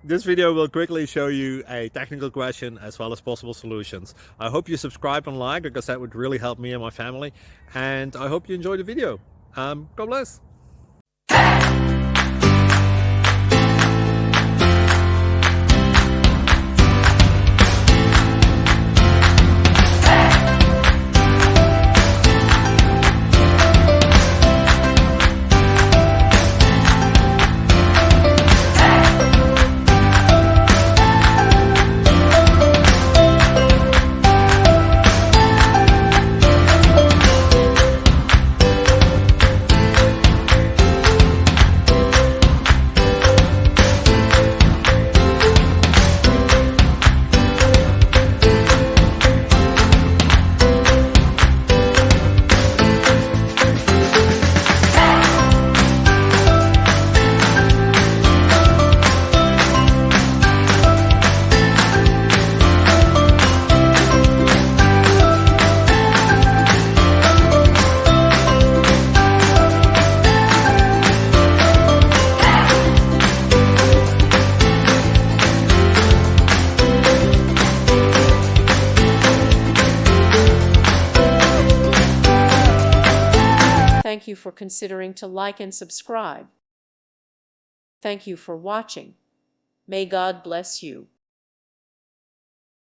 This video will quickly show you a technical question as well as possible solutions. I hope you subscribe and like, because that would really help me and my family. And I hope you enjoy the video. God bless. Thank you for considering to like and subscribe. Thank you for watching. May God bless you.